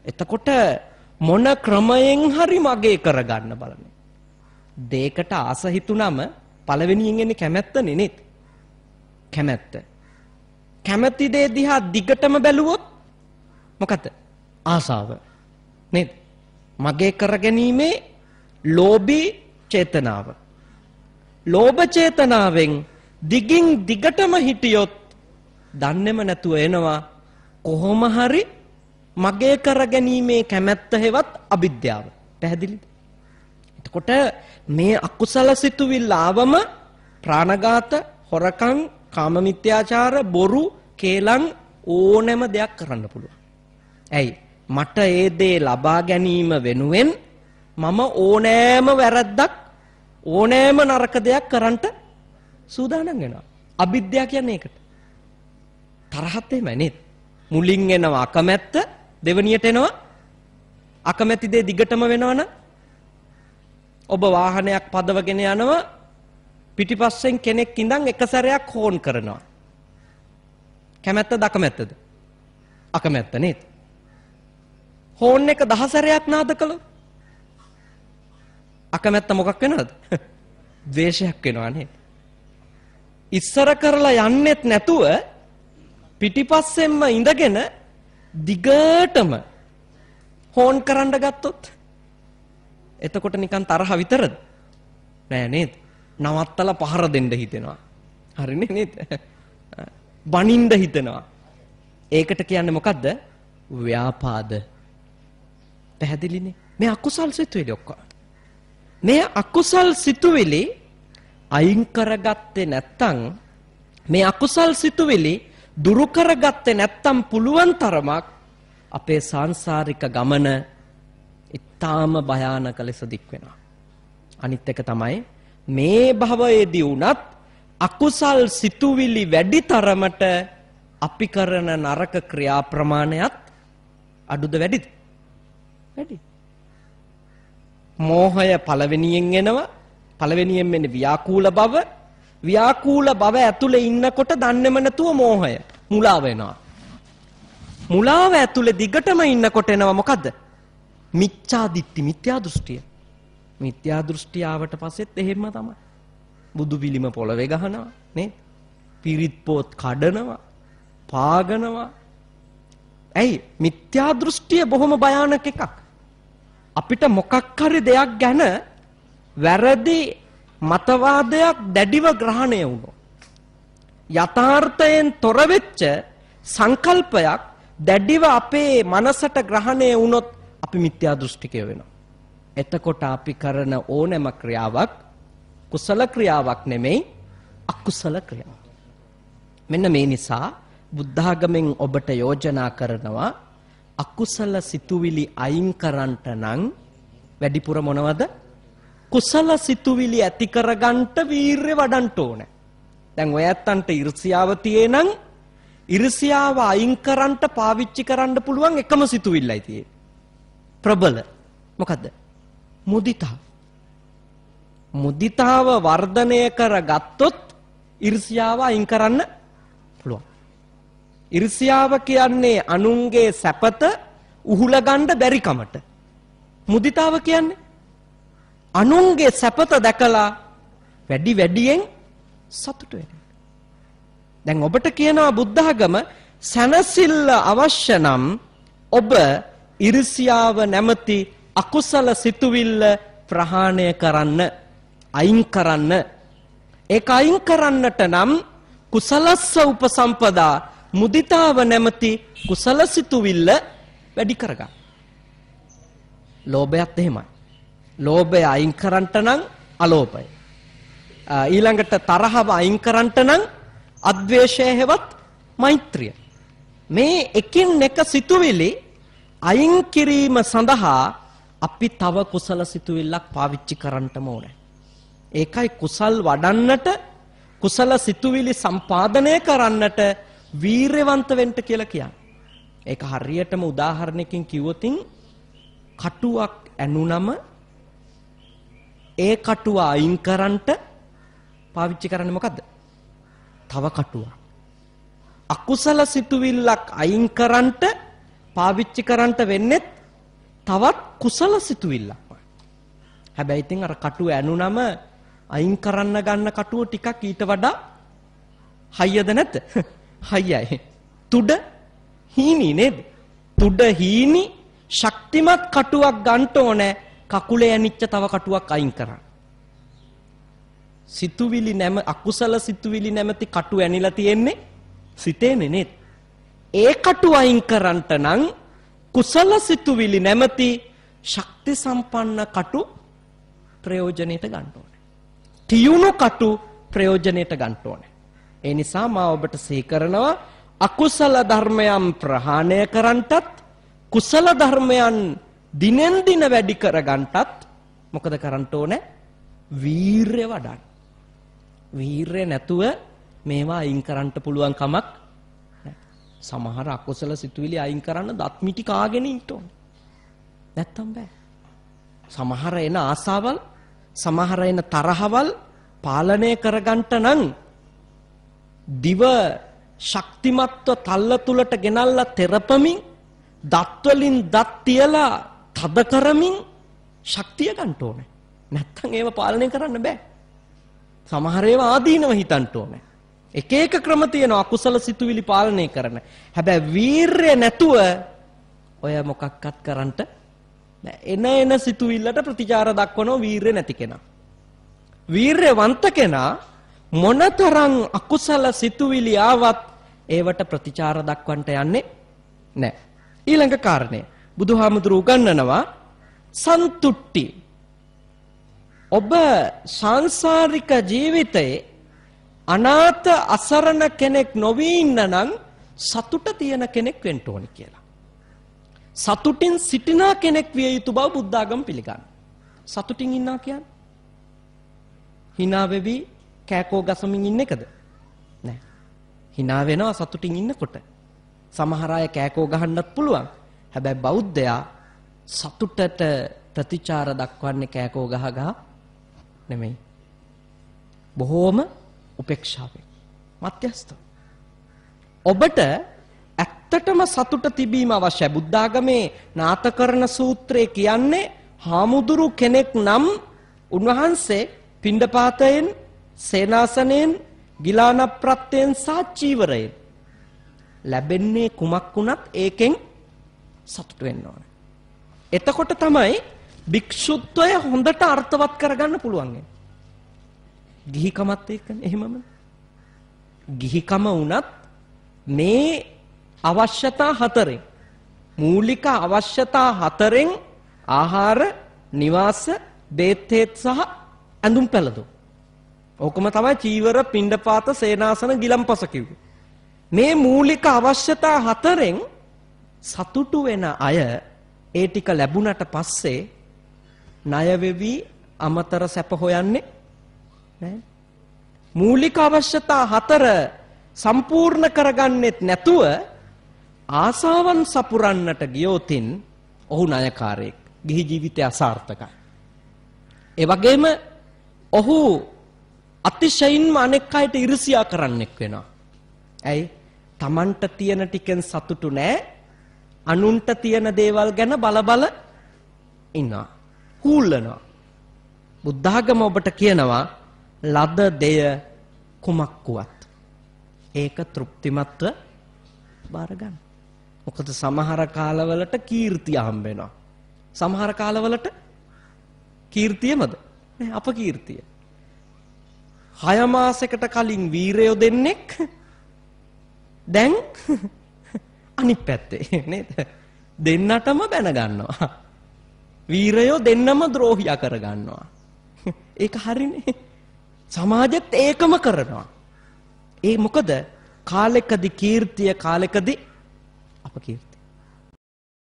එතකොට මොන ක්‍රමයෙන් හරි මගේ කරගන්න බලන්න. දෙයකට ආස හිතුනම පළවෙනියෙන් එන්නේ කැමැත්තනේ නේද? කැමැත්ත. කැමැති දේ දිහා දිගටම බැලුවොත් මොකද? ආසාව. නේද? මගේ කරගැනීමේ ලෝභී චේතනාව. ලෝභ චේතනාවෙන් දිගින් දිගටම හිටියොත් දන්නේම නැතුව එනවා කොහොම හරි මගේ කරගැනීමේ කැමැත්ත හේවත් අවිද්‍යාව. පැහැදිලිද? එතකොට මේ අකුසල සිතුවිල්ල ආවම ප්‍රාණඝාත, හොරකම්, කාම මිත්‍යාචාර, බොරු, කේලම් ඕනෑම දෙයක් කරන්න පුළුවන්. ඇයි? මට ඒ දේ ලබා ගැනීම වෙනුවෙන් මම ඕනෑම වැරද්දක්, ඕනෑම නරක දෙයක් කරන්නට සූදානම් වෙනවා. අවිද්‍යාව කියන්නේ ඒකට. තරහත් එහෙමයි නේද? මුලින් එනවා අකමැත්ත, දෙවනියට එනවා අකමැති දේ දිගටම වෙනවනම් ඔබ වාහනයක් පදවගෙන යනවා පිටිපස්සෙන් කෙනෙක් ඉඳන් එක සැරයක් හෝන් කරනවා. කැමැත්තද අකමැත්තද? අකමැත්ත නේද? හෝන් එක 10 සැරයක් නාද කළොත් අකමැත්ත මොකක් වෙනවද? ද්වේෂයක් වෙනවා නේද? ඉස්සර කරලා යන්නෙත් නැතුව පිටිපස්සෙන්ම ඉඳගෙන දිගටම හෝන් කරන්න ගත්තොත් එතකොට නිකන් තරහ විතරද? නෑ නේද? නවත්තලා පහර දෙන්න හිතෙනවා. හරිනේ නේද? බනින්න හිතෙනවා. ඒකට කියන්නේ මොකද්ද? ව්‍යාපාද. පැහැදිලිනේ? මේ අකුසල් සිතුවිලි ඔක්කොම. මේ අකුසල් සිතුවිලි අයින් කරගත්තේ නැත්තම් මේ අකුසල් සිතුවිලි දුරු කරගත්තේ නැත්තම් පුළුවන් තරමක් අපේ සාංශාරික ගමන ඊටාම භයානක ලෙස දික් වෙනවා. අනිත් එක තමයි මේ භවයේදී උනත් අකුසල් සිතුවිලි වැඩි තරමට අපි කරන නරක ක්‍රියා ප්‍රමාණයත් අඩුද වැඩිද? වැඩි. මෝහය පළවෙනියෙන් එනවා. පළවෙනියෙන් එන්නේ ව්‍යාකූල බව. ව්‍යාකූල බව ඇතුලේ ඉන්නකොට දන්නේම නැතුව මෝහය මුලාව වෙනවා. මුලාව ඇතුලේ දිගටම ඉන්නකොට එනවා මොකද්ද? මිච්ඡා දිට්ඨි, මිත්‍යා දෘෂ්ටිය. මිත්‍යා දෘෂ්ටිය ආවට පස්සෙත් එහෙම තමයි. බුදු පිළිම පොළවේ ගහනවා නේද? පිරිත් පොත් කඩනවා, පාගනවා. ඇයි? මිත්‍යා දෘෂ්ටිය බොහොම භයානක එකක්. අපිට මොකක් හරි දෙයක් ගැන වැරදි මතවාදයක් දැඩිව ග්‍රහණය වුණොත්, යථාර්ථයෙන් තොර වෙච්ච සංකල්පයක් දැඩිව අපේ මනසට ග්‍රහණය වුණොත් අපි මිත්‍යා දෘෂ්ටිකය වෙනවා. එතකොට අපි කරන ඕනෑම ක්‍රියාවක් කුසල ක්‍රියාවක් නෙමෙයි අකුසල ක්‍රියාවක්. මෙන්න මේ නිසා බුද්ධාගමෙන් ඔබට යෝජනා කරනවා අකුසල සිතුවිලි අයින් කරන්නට නම් වැඩිපුර මොනවද? කුසල සිතුවිලි ඇති කරගන්නට වීරිය වඩන්න ඕනේ. දැන් ඔය ඇත්තන්ට ඊර්ෂ්‍යාව තියෙනං ඊර්ෂ්‍යාව අයින් කරන්නට පාවිච්චි කරන්න පුළුවන් එකම සිතුවිල්ලයි තියෙන්නේ. ප්‍රබල. මොකද්ද? මුදිතාව. මුදිතාව වර්ධනය කරගත්තොත් ඊර්ෂ්‍යාව අයින් කරන්න පුළුවන්. ඊර්ෂ්‍යාව කියන්නේ අනුන්ගේ සැපත උහුල ගන්න බැරි කමට. මුදිතාව කියන්නේ අනුන්ගේ සැපත දැකලා වැඩි වැඩියෙන් සතුට වෙන. දැන් ඔබට කියනවා බුද්ධාගම සනසිල්ල අවශ්‍ය නම් ඔබ ඊර්ෂ්‍යාව නැමැති අකුසල සිතුවිල්ල ප්‍රහාණය කරන්න, අයින් කරන්න. ඒක අයින් කරන්නට නම් කුසලස්ස උපසම්පදා මුදිතාව නැමැති කුසල සිතුවිල්ල වැඩි කරගන්න. ලෝභයත් එහෙමයි. ලෝභය අයින් කරන්නට නම් අලෝභය. ඊළඟට තරහව අයින් කරන්නට නම් අද්වේෂය හෙවත් මෛත්‍රිය. මේ එකින් එක සිතුවිලි අයින් කිරීම සඳහා අපි තව කුසල සිතුවිල්ලක් පාවිච්චි කරන්නටම ඕනේ. ඒකයි කුසල් වඩන්නට, කුසල සිතුවිලි සම්පාදනය කරන්නට වීරවන්ත වෙන්න කියලා කියන්නේ. ඒක හරියටම උදාහරණයකින් කිව්වොතින් කටුවක් ඇනුනම ඒ කටුව අයින් කරන්නට පාවිච්චි කරන්නේ මොකද්ද? තව කටුවක්. අකුසල සිතුවිල්ලක් අයින් කරන්නට පාවිච්චි කරන්නට වෙන්නේ තවත් කුසල සිතුවිල්ලක්. හැබැයි ඉතින් අර කටුව ඇනුනම අයින් කරන්න ගන්න කටුව ටිකක් ඊට වඩා හයියද නැද්ද? හයියයි. තුඩ හීනි නේද? තුඩ හීනි ශක්තිමත් කටුවක් ගන්න ඕනේ කකුලේ ඇනිච්ච තව කටුවක් අයින් කරන්න. සිතුවිලි නැම අකුසල සිතුවිලි නැමැති කටු ඇනිලා තියෙන්නේ සිතේනේ නේද? ඒ කටු අයින් කරන්නට නම් කුසල සිතුවිලි නැමැති ශක්ති සම්පන්න කටු ප්‍රයෝජනෙට ගන්න ඕනේ. තියුණු කටු ප්‍රයෝජනෙට ගන්න ඕනේ. ඒ නිසා මා ඔබට සිහි කරනවා අකුසල ධර්මයන් ප්‍රහාණය කරන්නටත් කුසල ධර්මයන් දිනෙන් දින වැඩි කරගන්නටත් මොකද කරන්න ඕනේ? වීරය වඩන්න. වීරය නැතුව මේවා අයින් කරන්න පුළුවන් කමක් නැහැ. සමහර අකුසල සිතුවිලි අයින් කරන්න දත් මිටි කාගෙන ඉන්න ඕනේ. නැත්තම් බෑ. සමහර එන ආසාවල්, සමහර එන තරහවල් පාලනය කරගන්නට නම් දිව ශක්තිමත්ව තල්ල තුලට ගෙනල්ලා තෙරපමින් දත් වලින් දත් තියලා තද කරමින් ශක්තිය ගන්න ඕනේ. නැත්තම් ඒව පාලනය කරන්න බෑ. සමහර ඒවා ආදීනව හිතන්න ඕනේ. එක එක ක්‍රම තියෙනවා අකුසල සිතුවිලි පාලනය කරන. හැබැයි වීරය නැතුව ඔය මොකක්වත් කරන්න බෑ. එන සිතුවිල්ලට ප්‍රතිචාර දක්වනවා වීරය නැති කෙනා. වීරයවන්ත කෙනා මොනතරම් අකුසල සිතුවිලි ආවත් ඒවට ප්‍රතිචාර දක්වන්නට යන්නේ නැහැ. ඊළඟ කාරණය බුදුහාමුදුරුවෝ උගන්වනවා සන්තුට්ටි. ඔබ සංසාරික ජීවිතයේ අනාථ අසරණ කෙනෙක් නොවී ඉන්න නම් සතුට තියෙන කෙනෙක් වෙන්න ඕනි කියලා. සතුටින් සිටින කෙනෙක් විය යුතු බව බුද්ධ ආගම පිළිගන්නවා. සතුටින් ඉන්නවා කියන්නේ hina වෙවි කෑකෝ ගසමින් ඉන්න එකද? නෑ. hina වෙනවා සතුටින් ඉන්නකොට. සමහර අය කෑකෝ ගහන්නත් පුළුවන්. හැබැයි බෞද්ධයා සතුටට ප්‍රතිචාර දක්වන්නේ කෑකෝ ගහ නෙමෙයි. බොහෝම උපේක්ෂාවෙන්. මධ්‍යස්ථ. ඔබට ඇත්තටම සතුට තිබීම අවශ්‍යයි. බුද්ධ ආගමේ නාථකරණ සූත්‍රයේ කියන්නේ හාමුදුරු කෙනෙක් නම් උන්වහන්සේ පිණ්ඩපාතයෙන්, සේනාසනයෙන්, ගිලාන ප්‍රත්‍යයෙන් සහ චීවරයෙන් ලැබෙන්නේ කුමක් වුණත් ඒකෙන් සතුට වෙන්න ඕනේ. එතකොට තමයි භික්ෂුත්වය හොඳට අර්ථවත් කරගන්න පුළුවන්. ගිහිකමත් එක්කනේ එහෙමම. ගිහිකම වුණත් මේ අවශ්‍යතා හතරෙන් මූලික අවශ්‍යතා හතරෙන් ආහාර, නිවාස, බේත් සහ ඇඳුම් පැළඳුම්. ඕකම තමයි චීවර, පිණ්ඩපාත, සේනාසන, ගිලම්පස කිව්වේ. මේ මූලික අවශ්‍යතා හතරෙන් සතුටු වෙන අය ඒ ටික ලැබුණට පස්සේ ණය වෙවි අමතර සැප හොයන්නේ නෑ. මූලික අවශ්‍යතා හතර සම්පූර්ණ කරගන්නෙත් නැතුව ආසාවන් සපුරන්නට ගියොතින් ඔහු ණයකාරයෙක්. ගිහි ජීවිතය අසාර්ථකයි. ඒ වගේම ඔහු අතිශයින්ම අනෙක් අයට ඉරිසියා කරන්නෙක් වෙනවා. ඇයි? Tamanට තියෙන ටිකෙන් සතුටු නෑ. අනුන්ට තියෙන දේවල් ගැන බල ඉන්නවා. හූල්ලනවා. බුද්ධ ආගම ඔබට කියනවා ලද දෙය කුමක් වුවත් ඒක තෘප්තිමත්ව බාර ගන්න. මොකද සමහර කාලවලට කීර්තිය හම්බ වෙනවා. සමහර කාලවලට කීර්තියමද? නෑ, අපකීර්තිය. 6 මාසයකට කලින් වීරයෝ දෙන්නෙක් දැන් අනිත් පැත්තේ නේද? දෙන්නටම බැන ගන්නවා. වීරයෝ දෙන්නම ද්‍රෝහියා කර ගන්නවා. ඒක හරිනේ. සමාජෙත් ඒකම කරනවා. ඒ මොකද කාලෙකදී කීර්තිය, කාලෙකදී අපකීර්තිය.